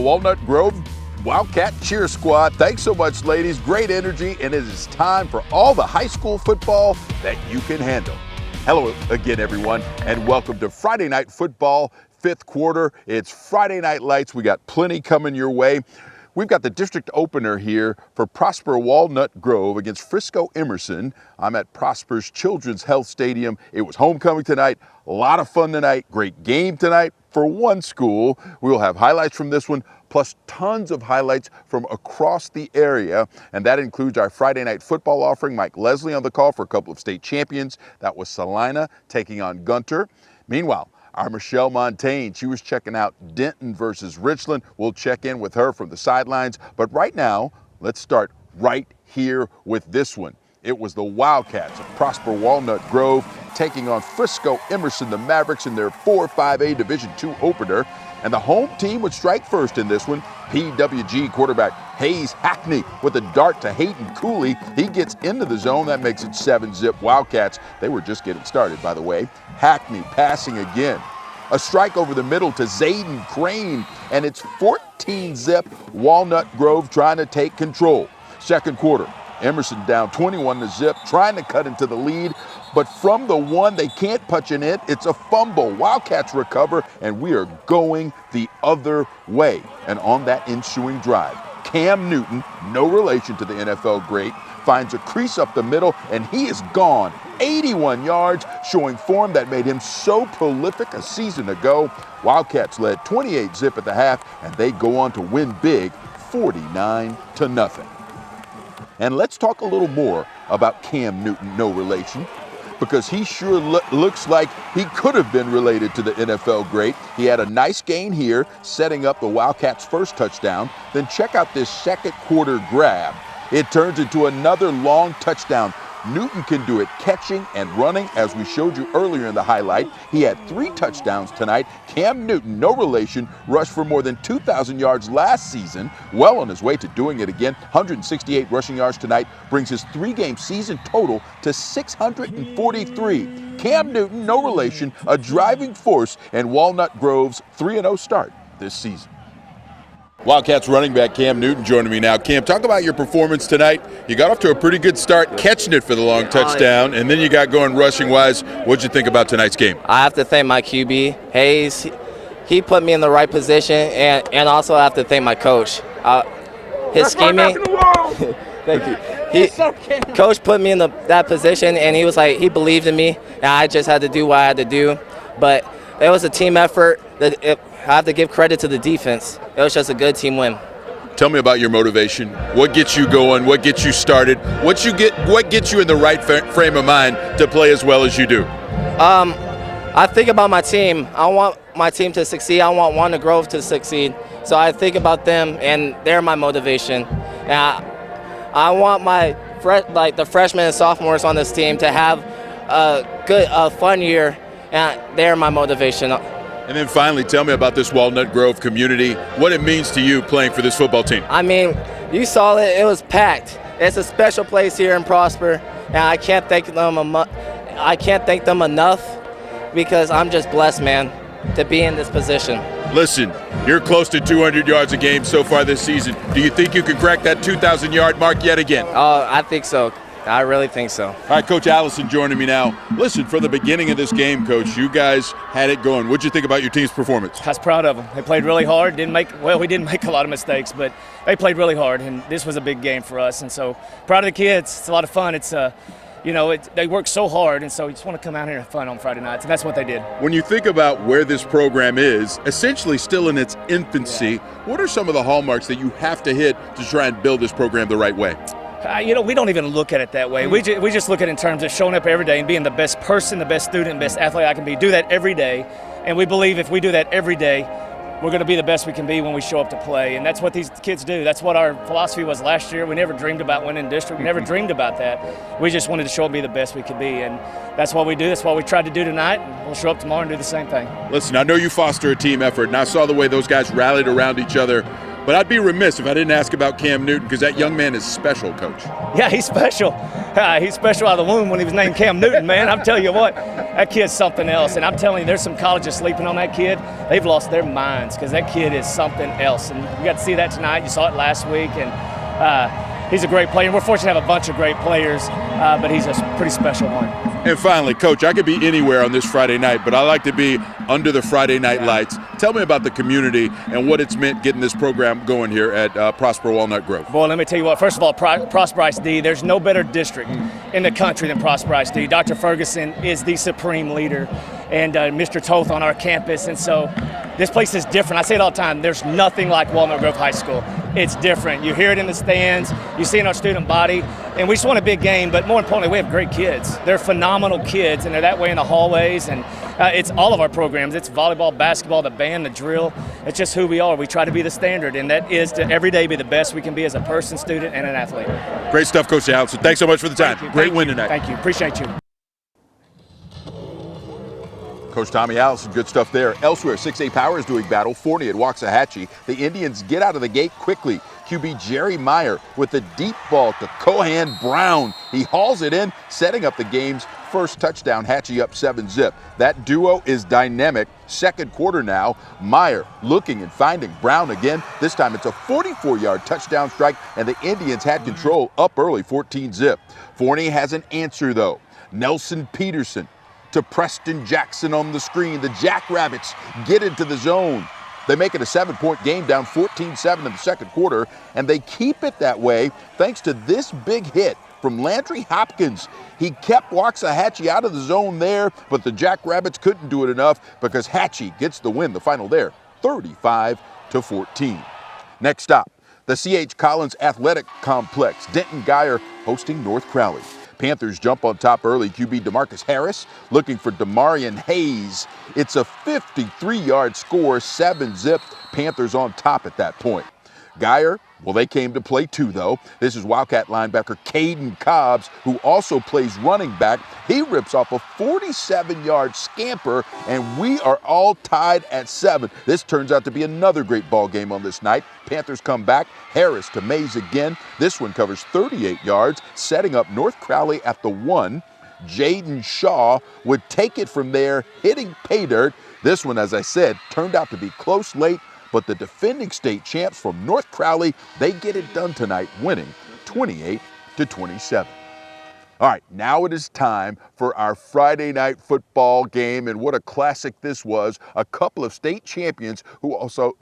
Walnut Grove Wildcat Cheer Squad. Thanks so much, ladies. Great energy, and it is time for all the high school football that you can handle. Hello again, everyone, and welcome to Friday Night Football, fifth quarter. It's Friday Night Lights. We got plenty coming your way. We've got the district opener here for Prosper Walnut Grove against Frisco Emerson. I'm at Prosper's Children's Health Stadium. It was homecoming tonight. A lot of fun tonight. Great game tonight for one school. We'll have highlights from this one, plus tons of highlights from across the area. And that includes our Friday Night Football offering. Mike Leslie on the call for a couple of state champions. That was Celina taking on Gunter. Meanwhile, our Michelle Montaigne, she was checking out Denton versus Richland. We'll check in with her from the sidelines. But right now, let's start right here with this one. It was the Wildcats of Prosper Walnut Grove taking on Frisco Emerson, the Mavericks, in their 4-5A Division II opener. And the home team would strike first in this one. PWG quarterback Hayes Hackney with a dart to Hayden Cooley. He gets into the zone. That makes it 7-zip Wildcats. They were just getting started, by the way. Hackney passing again. A strike over the middle to Zayden Crane, and it's 14-zip Walnut Grove trying to take control. Second quarter, Emerson down 21-zip, trying to cut into the lead, but from the one, they can't punch it in. It's a fumble. Wildcats recover, and we are going the other way. And on that ensuing drive, Cam Newton, no relation to the NFL great, finds a crease up the middle, and he is gone. 81 yards, showing form that made him so prolific a season ago. Wildcats led 28-zip at the half, and they go on to win big, 49-0. And let's talk a little more about Cam Newton, no relation, because he sure looks like he could have been related to the NFL great. He had a nice gain here, setting up the Wildcats' first touchdown. Then check out this second quarter grab. It turns into another long touchdown. Newton can do it catching and running, as we showed you earlier in the highlight. He had 3 touchdowns tonight. Cam Newton, no relation, rushed for more than 2,000 yards last season. Well on his way to doing it again. 168 rushing yards tonight brings his 3-game season total to 643. Cam Newton, no relation, a driving force in Walnut Grove's 3-0 start this season. Wildcats running back Cam Newton joining me now. Cam, talk about your performance tonight. You got off to a pretty good start, catching it for the long touchdown, and then you got going rushing-wise. What'd you think about tonight's game? I have to thank my QB, Hayes. He put me in the right position, and also I have to thank my coach. His scheming. Thank you. Coach put me in that position, and he was like, he believed in me, and I just had to do what I had to do. But it was a team effort. I have to give credit to the defense. It was just a good team win. Tell me about your motivation. What gets you going? What gets you started? What gets you in the right frame of mind to play as well as you do? I think about my team. I want my team to succeed. I want Walnut Grove to succeed. So I think about them, and they're my motivation. And I want the freshmen and sophomores on this team to have a fun year, and they're my motivation. And then finally, tell me about this Walnut Grove community, what it means to you playing for this football team. I mean, you saw it. It was packed. It's a special place here in Prosper, and I can't thank them enough, because I'm just blessed, man, to be in this position. Listen, you're close to 200 yards a game so far this season. Do you think you can crack that 2,000-yard mark yet again? Oh, I think so. I really think so. All right, Coach Allison joining me now. Listen, from the beginning of this game, Coach, you guys had it going. What'd you think about your team's performance? I was proud of them. They played really hard. We didn't make a lot of mistakes, but they played really hard, and this was a big game for us. And so, proud of the kids. It's a lot of fun. It's they work so hard, and so you just want to come out here and have fun on Friday nights, and that's what they did. When you think about where this program is, essentially still in its infancy, what are some of the hallmarks that you have to hit to try and build this program the right way? We don't even look at it that way. We just look at it in terms of showing up every day and being the best person, the best student, best athlete I can be. Do that every day, and we believe if we do that every day, we're going to be the best we can be when we show up to play, and that's what these kids do. That's what our philosophy was last year. We never dreamed about winning district. We never dreamed about that. We just wanted to show up and be the best we could be, and that's what we do. That's what we tried to do tonight, and we'll show up tomorrow and do the same thing. Listen, I know you foster a team effort, and I saw the way those guys rallied around each other. But I'd be remiss if I didn't ask about Cam Newton, because that young man is special, Coach. Yeah, he's special. He's special out of the womb when he was named Cam Newton, man. I'm telling you what, that kid's something else. And I'm telling you, there's some colleges sleeping on that kid. They've lost their minds because that kid is something else. And you got to see that tonight. You saw it last week. And he's a great player. We're fortunate to have a bunch of great players, but he's a pretty special one. And finally, Coach, I could be anywhere on this Friday night, but I like to be under the Friday night lights. Tell me about the community and what it's meant getting this program going here at Prosper Walnut Grove. Boy, let me tell you what. First of all, Prosper ISD, there's no better district in the country than Prosper ISD. Dr. Ferguson is the supreme leader, and Mr. Toth on our campus. And so this place is different. I say it all the time. There's nothing like Walnut Grove High School. It's different. You hear it in the stands. You see it in our student body. And we just want a big game, but more importantly, we have great kids. They're phenomenal kids, and they're that way in the hallways. And it's all of our programs. It's volleyball, basketball, the band, the drill. It's just who we are. We try to be the standard, and that is to every day be the best we can be as a person, student, and an athlete. Great stuff, Coach Allison. Thanks so much for the time. Great win tonight. Thank you. Appreciate you. Coach Tommy Allison, good stuff there. Elsewhere, 6A Power is doing battle. Forney at Waxahachie. The Indians get out of the gate quickly. QB Jerry Meyer with the deep ball to Cohan Brown. He hauls it in, setting up the game's first touchdown. Hatchie up 7-zip. That duo is dynamic. Second quarter now. Meyer looking and finding Brown again. This time it's a 44-yard touchdown strike, and the Indians had control up early, 14-zip. Forney has an answer, though. Nelson Peterson to Preston Jackson on the screen. The Jackrabbits get into the zone. They make it a 7-point game, down 14-7 in the second quarter, and they keep it that way thanks to this big hit from Landry Hopkins. He kept Waxahachie out of the zone there, but the Jackrabbits couldn't do it enough because Hatchie gets the win. The final there, 35-14. Next stop, the C.H. Collins Athletic Complex. Denton Geyer hosting North Crowley. Panthers jump on top early. QB DeMarcus Harris looking for Demarion Hayes. It's a 53-yard score, 7-zip. Panthers on top at that point. Geyer, well, they came to play too, though. This is Wildcat linebacker Caden Cobbs, who also plays running back. He rips off a 47-yard scamper, and we are all tied at 7. This turns out to be another great ball game on this night. Panthers come back. Harris to Mays again. This one covers 38 yards, setting up North Crowley at the 1. Jaden Shaw would take it from there, hitting pay dirt. This one, as I said, turned out to be close late, but the defending state champs from North Crowley, they get it done tonight, winning 28-27. All right, now it is time for our Friday night football game, and what a classic this was. A couple of state champions who also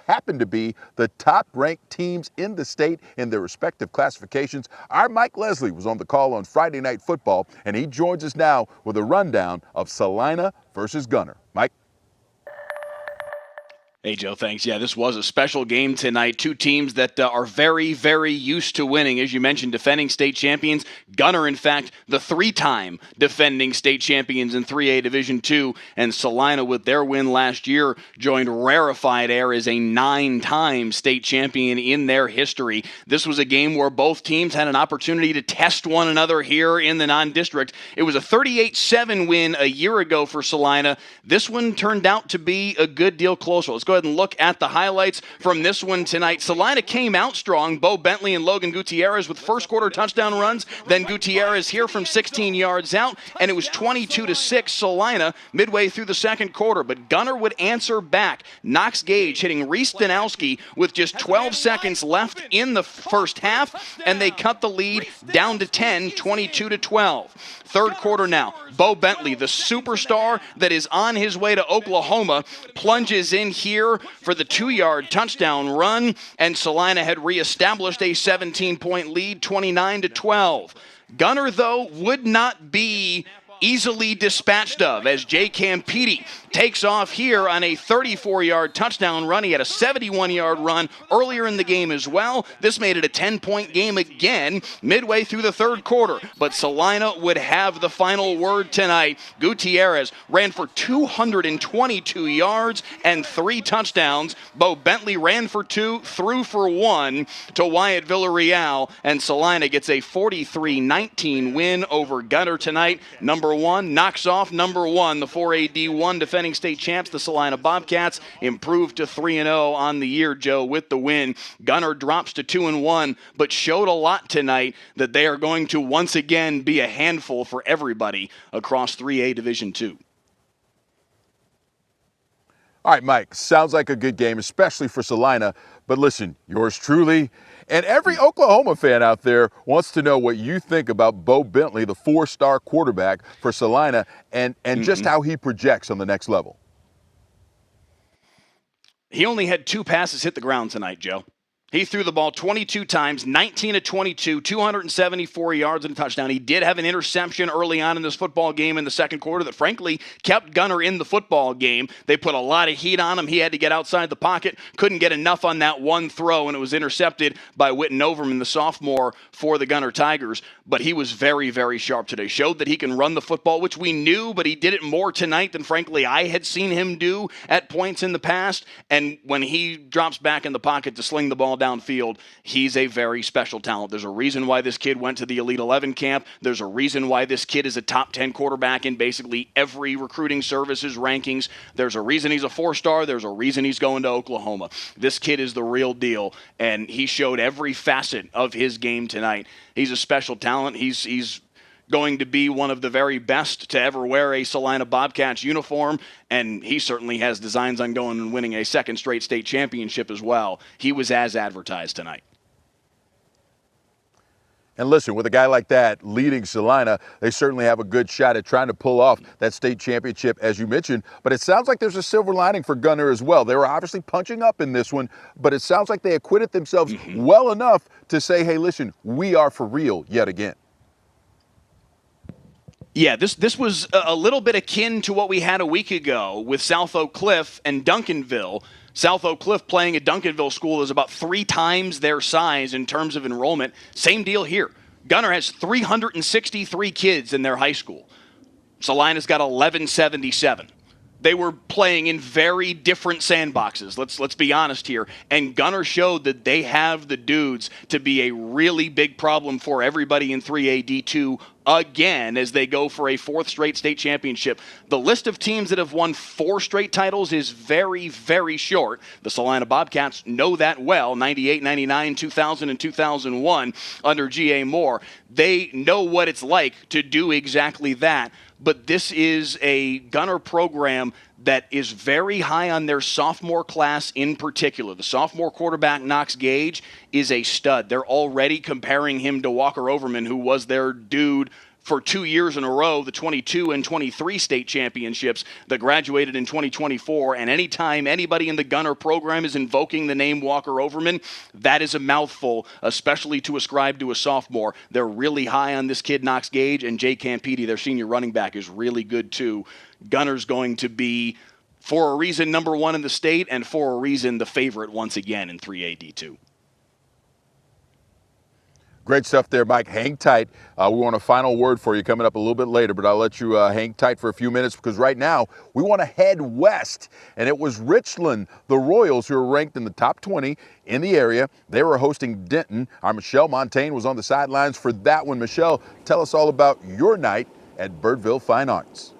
happen to be the top-ranked teams in the state in their respective classifications. Our Mike Leslie was on the call on Friday Night Football, and he joins us now with a rundown of Celina versus Gunter. Mike? Hey, Joe, thanks. Yeah, this was a special game tonight. Two teams that are very, very used to winning. As you mentioned, defending state champions. Gunter, in fact, the 3-time defending state champions in 3A Division II. And Celina, with their win last year, joined rarefied air as a 9-time state champion in their history. This was a game where both teams had an opportunity to test one another here in the non-district. It was a 38-7 win a year ago for Celina. This one turned out to be a good deal closer. Let's go ahead and look at the highlights from this one tonight. Celina came out strong. Bo Bentley and Logan Gutierrez with first quarter touchdown runs. Then Gutierrez here from 16 yards out, and it was 22-6 Celina midway through the second quarter. But Gunter would answer back. Knox Gage hitting Reese Danowski with just 12 seconds left in the first half, and they cut the lead down to 10, 22-12. Third quarter now. Bo Bentley, the superstar that is on his way to Oklahoma, plunges in here for the 2-yard touchdown run, and Celina had reestablished a 17-point lead, 29-12. Gunter, though, would not be easily dispatched of as Jay Campiti takes off here on a 34-yard touchdown run. He had a 71-yard run earlier in the game as well. This made it a 10-point game again midway through the third quarter. But Celina would have the final word tonight. Gutierrez ran for 222 yards and 3 touchdowns. Bo Bentley ran for 2, threw for 1 to Wyatt Villarreal, and Celina gets a 43-19 win over Gunter tonight. Number number 1, knocks off number 1. The 4AD1 defending state champs, the Celina Bobcats, improved to 3-0 on the year, Joe, with the win. Gunter drops to 2-1, but showed a lot tonight that they are going to once again be a handful for everybody across 3A Division II. All right, Mike, sounds like a good game, especially for Celina. But listen, yours truly and every Oklahoma fan out there wants to know what you think about Bo Bentley, the 4-star quarterback for Celina, and just how he projects on the next level. He only had 2 passes hit the ground tonight, Joe. He threw the ball 22 times, 19 of 22, 274 yards and a touchdown. He did have an interception early on in this football game in the second quarter that, frankly, kept Gunter in the football game. They put a lot of heat on him. He had to get outside the pocket, couldn't get enough on that one throw, and it was intercepted by Witten Overman, the sophomore for the Gunter Tigers. But he was very, very sharp today. Showed that he can run the football, which we knew, but he did it more tonight than, frankly, I had seen him do at points in the past. And when he drops back in the pocket to sling the ball downfield, he's a very special talent. There's a reason why this kid went to the Elite 11 camp. There's a reason why this kid is a top 10 quarterback in basically every recruiting services rankings. There's a reason he's a 4-star. There's a reason he's going to Oklahoma. This kid is the real deal, and he showed every facet of his game tonight. He's a special talent. He's going to be one of the very best to ever wear a Celina Bobcats uniform, and he certainly has designs on going and winning a second straight state championship as well. He was as advertised tonight. And listen, with a guy like that leading Celina, they certainly have a good shot at trying to pull off that state championship, as you mentioned. But it sounds like there's a silver lining for Gunter as well. They were obviously punching up in this one, but it sounds like they acquitted themselves well enough to say, hey, listen, we are for real yet again. Yeah, this was a little bit akin to what we had a week ago with South Oak Cliff and Duncanville. South Oak Cliff playing at Duncanville School is about 3 times their size in terms of enrollment. Same deal here. Gunter has 363 kids in their high school. Celina's got 1177. They were playing in very different sandboxes. Let's be honest here. And Gunter showed that they have the dudes to be a really big problem for everybody in 3AD2 again as they go for a 4th straight state championship. The list of teams that have won 4 straight titles is very, very short. The Celina Bobcats know that well, 98, 99, 2000, and 2001 under G.A. Moore. They know what it's like to do exactly that. But this is a Gunter program that is very high on their sophomore class in particular. The sophomore quarterback, Knox Gage, is a stud. They're already comparing him to Walker Overman, who was their dude for 2 years in a row, the 22 and 23 state championships that graduated in 2024. And anytime anybody in the Gunter program is invoking the name Walker Overman, that is a mouthful, especially to ascribe to a sophomore. They're really high on this kid, Knox Gage, and Jay Campiti, their senior running back, is really good too. Gunter's going to be, for a reason, number 1 in the state, and for a reason, the favorite once again in 3AD2. Great stuff there, Mike. Hang tight. We want a final word for you coming up a little bit later, but I'll let you hang tight for a few minutes because right now we want to head west. And it was Richland, the Royals, who are ranked in the top 20 in the area. They were hosting Denton. Our Michelle Montaigne was on the sidelines for that one. Michelle, tell us all about your night at Birdville Fine Arts.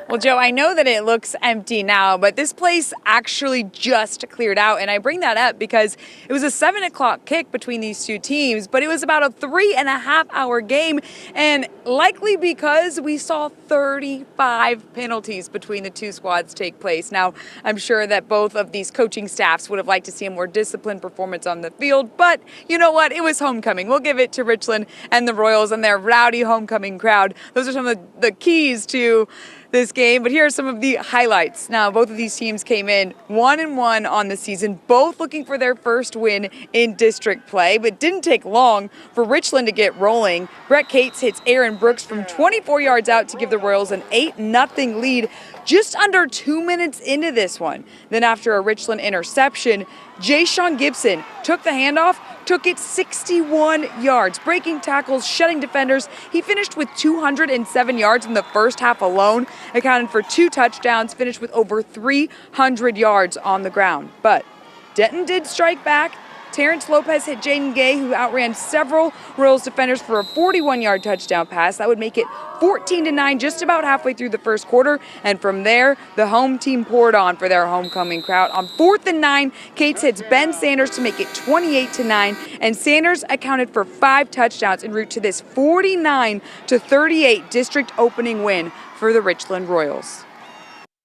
Well, Joe, I know that it looks empty now, but this place actually just cleared out. And I bring that up because it was a 7 o'clock kick between these two teams, but it was about a 3.5-hour game. And likely because we saw 35 penalties between the two squads take place. Now, I'm sure that both of these coaching staffs would have liked to see a more disciplined performance on the field, but you know what? It was homecoming. We'll give it to Richland and the Royals and their rowdy homecoming crowd. Those are some of the keys to this game, but here are some of the highlights. Now, both of these teams came in 1-1 on the season, both looking for their first win in district play, but didn't take long for Richland to get rolling. Brett Cates hits Aaron Brooks from 24 yards out to give the Royals an 8-0 lead just under 2 minutes into this one. Then after a Richland interception, Jay-Sean Gibson took the handoff, took it 61 yards, breaking tackles, shutting defenders. He finished with 207 yards in the first half alone, accounted for 2 touchdowns, finished with over 300 yards on the ground. But Denton did strike back. Terrence Lopez hit Jaden Gay, who outran several Royals defenders for a 41-yard touchdown pass. That would make it 14-9 just about halfway through the first quarter. And from there, the home team poured on for their homecoming crowd. On 4th and 9, Cates hits Ben Sanders to make it 28-9. And Sanders accounted for 5 touchdowns en route to this 49-38 district opening win for the Richland Royals.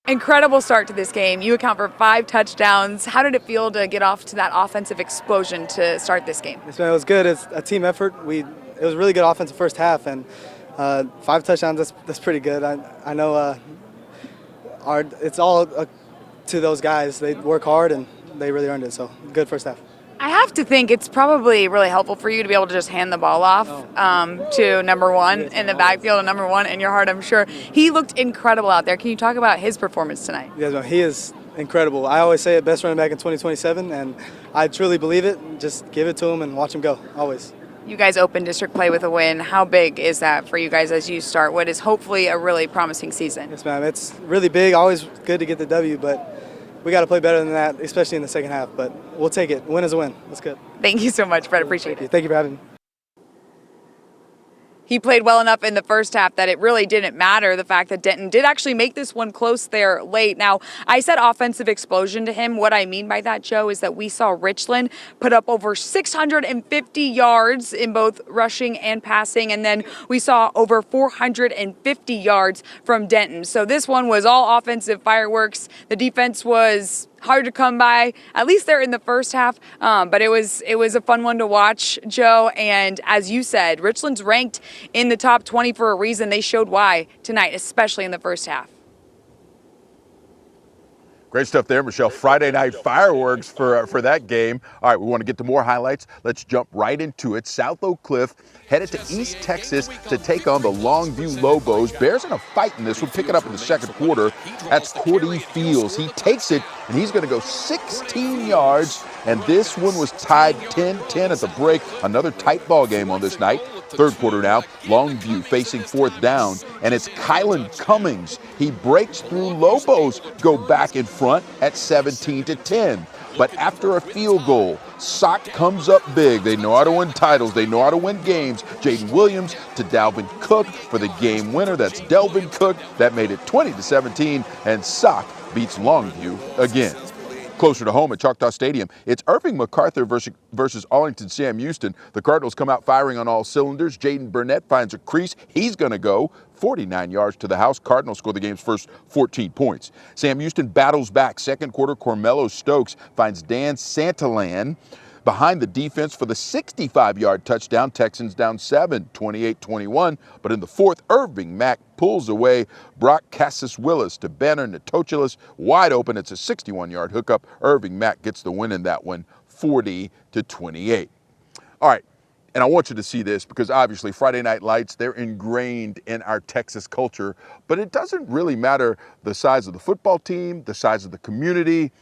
Incredible start to this game. You account for 5 touchdowns. How did it feel to get off to that offensive explosion to start this game? It was good. It's a team effort. It was a really good offensive first half, and 5 touchdowns. That's pretty good. I know it's all to those guys. They work hard and they really earned it. So good first half. I have to think it's probably really helpful for you to be able to just hand the ball off to number 1 in the backfield, and number 1 in your heart, I'm sure. He looked incredible out there. Can you talk about his performance tonight? Yes, no, he is incredible. I always say it, best running back in 2027, and I truly believe it. Just give it to him and watch him go, always. You guys open district play with a win. How big is that for you guys as you start what is hopefully a really promising season? Yes, ma'am. It's really big. Always good to get the W, but we got to play better than that, especially in the second half. But we'll take it. Win is a win. That's good. Thank you so much, Fred. Appreciate it. Thank you for having me. He played well enough in the first half that it really didn't matter the fact that Denton did actually make this one close there late. Now, I said offensive explosion to him. What I mean by that, Joe, is that we saw Richland put up over 650 yards in both rushing and passing, and then we saw over 450 yards from Denton. So this one was all offensive fireworks. The defense was hard to come by, at least there in the first half, but it was a fun one to watch, Joe. And as you said, Richland's ranked in the top 20 for a reason. They showed why tonight, especially in the first half. Great stuff there, Michelle. Friday night fireworks for that game. All right, we want to get to more highlights. Let's jump right into it. South Oak Cliff headed to East Texas to take on the Longview Lobos. Bears in a fight in this one. Pick it up in the second quarter. That's Cordy Fields. He takes it, and he's going to go 16 yards. And this one was tied 10-10 at the break. Another tight ball game on this night. Third quarter now, Longview facing 4th down, and it's Kylan Cummings. He breaks through. Lobos go back in front at 17-10. But after a field goal, Sock comes up big. They know how to win titles. They know how to win games. Jaden Williams to Dalvin Cook for the game winner. That's Delvin Cook. That made it 20-17, and Sock beats Longview again. Closer to home at Choctaw Stadium, it's Irving MacArthur versus Arlington Sam Houston. The Cardinals come out firing on all cylinders. Jaden Burnett finds a crease. He's going to go 49 yards to the house. Cardinals score the game's first 14 points. Sam Houston battles back. Second quarter, Cormello Stokes finds Dan Santalan behind the defense for the 65-yard touchdown. Texans down 7, 28-21. But in the fourth, Irving Mack pulls away Brock Cassis-Willis to Banner Natochilis. Wide open. It's a 61-yard hookup. Irving Mack gets the win in that one, 40-28. All right. And I want you to see this because obviously Friday Night Lights, they're ingrained in our Texas culture. But it doesn't really matter the size of the football team, the size of the community.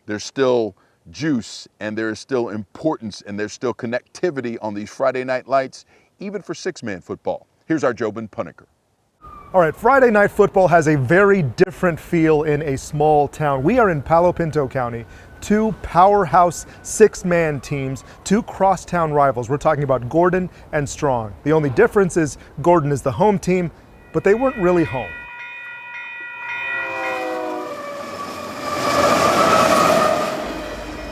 There's still juice, and there is still importance, and there's still connectivity on these Friday Night Lights, even for six-man football. Here's our Jobin Puneker. All right, Friday Night Football has a very different feel in a small town. We are in Palo Pinto County, 2 powerhouse six-man teams, 2 crosstown rivals. We're talking about Gordon and Strong. The only difference is Gordon is the home team, but they weren't really home.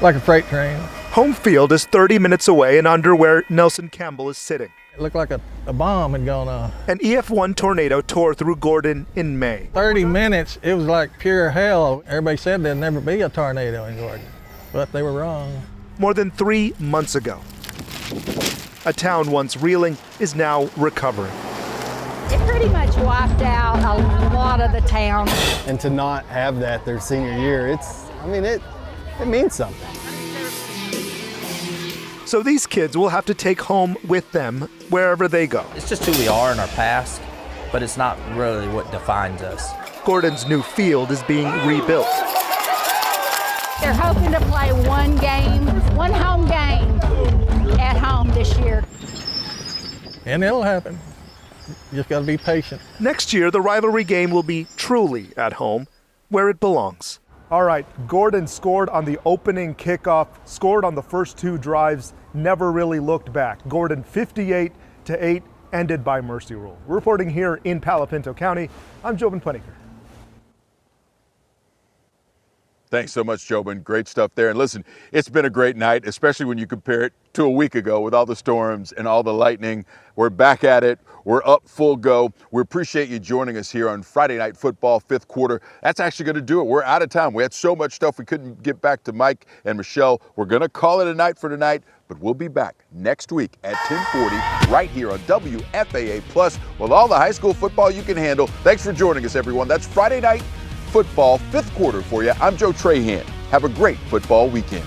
Like a freight train. Home field is 30 minutes away and under where Nelson Campbell is sitting. It looked like a bomb had gone off. An EF1 tornado tore through Gordon in May. 30 minutes, it was like pure hell. Everybody said there'd never be a tornado in Gordon, but they were wrong. More than 3 months ago. A town once reeling is now recovering. It pretty much wiped out a lot of the town. And to not have that their senior year, it means something. So these kids will have to take home with them wherever they go. It's just who we are in our past, but it's not really what defines us. Gordon's new field is being rebuilt. They're hoping to play one home game at home this year. And it'll happen. You just gotta be patient. Next year, the rivalry game will be truly at home, where it belongs. All right, Gordon scored on the opening kickoff, scored on the first 2 drives, never really looked back. Gordon 58-8, ended by mercy rule. We're reporting here in Palo Pinto County, I'm Jobin Puniker. Thanks so much, Jobin. Great stuff there. And listen, it's been a great night, especially when you compare it to a week ago with all the storms and all the lightning. We're back at it. We're up full go. We appreciate you joining us here on Friday Night Football, 5th quarter. That's actually going to do it. We're out of time. We had so much stuff we couldn't get back to Mike and Michelle. We're going to call it a night for tonight, but we'll be back next week at 10:40 right here on WFAA Plus with all the high school football you can handle. Thanks for joining us, everyone. That's Friday Night Football, 5th quarter for you. I'm Joe Trahan. Have a great football weekend.